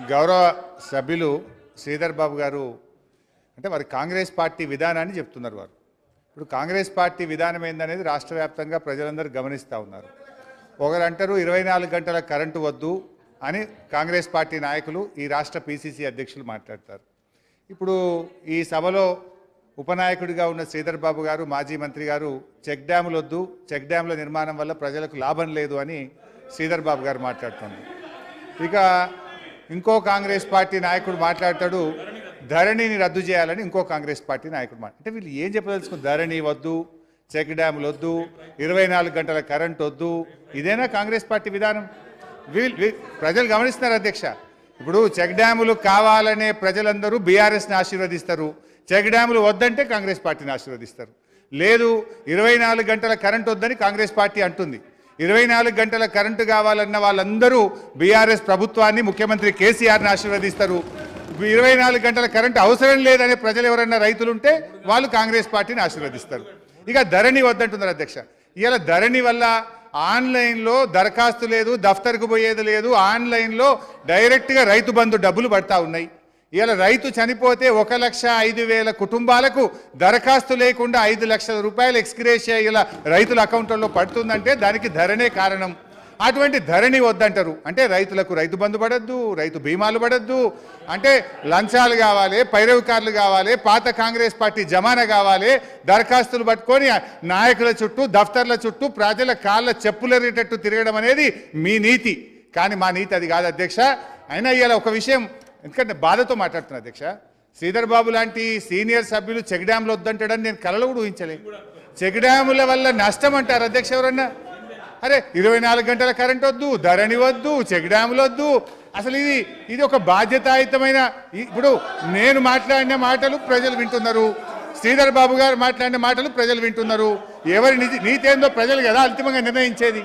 గౌరవ సభ్యులు శ్రీధర్ బాబు గారు అంటే వారి కాంగ్రెస్ పార్టీ విధానాన్ని చెప్తున్నారు. వారు ఇప్పుడు కాంగ్రెస్ పార్టీ విధానం ఏందనేది రాష్ట్ర వ్యాప్తంగా ప్రజలందరూ గమనిస్తూ ఉన్నారు. ఒకరు అంటారు 24 గంటల కరెంటు వద్దు అని కాంగ్రెస్ పార్టీ నాయకులు, ఈ రాష్ట్ర పిసిసి అధ్యక్షులు మాట్లాడతారు. ఇప్పుడు ఈ సభలో ఉపనాయకుడిగా ఉన్న శ్రీధర్ బాబు గారు, మాజీ మంత్రి గారు, చెక్ డ్యాములు వద్దు, చెక్ డ్యాముల నిర్మాణం వల్ల ప్రజలకు లాభం లేదు అని శ్రీధర్ బాబు గారు మాట్లాడుతున్నారు. ఇక ఇంకో కాంగ్రెస్ పార్టీ నాయకుడు మాట్లాడతాడు, ధరణిని రద్దు చేయాలని ఇంకో కాంగ్రెస్ పార్టీ నాయకుడు అంటే వీళ్ళు ఏం చెప్పదలుచుకుని, ధరణి వద్దు, చెక్ డ్యాములు వద్దు, 24 గంటల కరెంట్ వద్దు, ఇదేనా కాంగ్రెస్ పార్టీ విధానం? ప్రజలు గమనిస్తున్నారు అధ్యక్ష. ఇప్పుడు చెక్ డ్యాములు కావాలనే ప్రజలందరూ బీఆర్ఎస్ని ఆశీర్వదిస్తారు, చెక్ డ్యాములు వద్దంటే కాంగ్రెస్ పార్టీని ఆశీర్వదిస్తారు. లేదు 24 గంటల కరెంట్ వద్దని కాంగ్రెస్ పార్టీ అంటుంది. 24 గంటల కరెంటు కావాలన్న వాళ్ళందరూ బీఆర్ఎస్ ప్రభుత్వాన్ని, ముఖ్యమంత్రి కేసీఆర్ని ఆశీర్వదిస్తారు. 24 గంటల కరెంటు అవసరం లేదనే ప్రజలు ఎవరన్నా రైతులుంటే వాళ్ళు కాంగ్రెస్ పార్టీని ఆశీర్వదిస్తారు. ఇక ధరణి వద్దంటున్నారు అధ్యక్ష. ఇలా ధరణి వల్ల ఆన్లైన్లో దరఖాస్తు లేదు, దఫ్తర్కు పోయేది లేదు, ఆన్లైన్లో డైరెక్ట్గా రైతు బంధు డబ్బులు పడతా ఉన్నాయి. ఇలా రైతు చనిపోతే 1,05,000 కుటుంబాలకు దరఖాస్తు లేకుండా 5 లక్షల రూపాయలు ఎక్స్గ్రేషియా ఇలా రైతుల అకౌంట్లలో పడుతుందంటే దానికి ధరణే కారణం. అటువంటి ధరణి వద్దంటారు. అంటే రైతులకు రైతు బంధు పడద్దు, రైతు బీమాలు పడద్దు, అంటే లంచాలు కావాలి, పైరవికారులు కావాలి, పాత కాంగ్రెస్ పార్టీ జమానా కావాలి, దరఖాస్తులు పట్టుకొని నాయకుల చుట్టూ, దఫ్తర్ల చుట్టూ ప్రజల కాళ్ళ చెప్పులరేటట్టు తిరగడం అనేది మీ నీతి. కానీ మా నీతి అది కాదు అధ్యక్ష. అయినా ఇవాళ ఒక విషయం, ఎందుకంటే బాధతో మాట్లాడుతున్నా అధ్యక్ష, శ్రీధర్ బాబు లాంటి సీనియర్ సభ్యులు చెక్ డ్యాములు వద్దంటాడని నేను కలలో కూడా ఊహించలేదు. చెక్ డ్యాముల వల్ల నష్టం అంటారు అధ్యక్ష ఎవరన్నా? అరే 24 గంటల కరెంట్ వద్దు, ధరణి వద్దు, చెక్ డ్యాములు వద్దు. అసలు ఇది ఒక బాధ్యతాయుతమైన, ఇప్పుడు నేను మాట్లాడిన మాటలు ప్రజలు వింటున్నారు, శ్రీధర్ బాబు గారు మాట్లాడిన మాటలు ప్రజలు వింటున్నారు. ఎవరి నీతి ఏందో ప్రజలు కదా అంతిమంగా నిర్ణయించేది.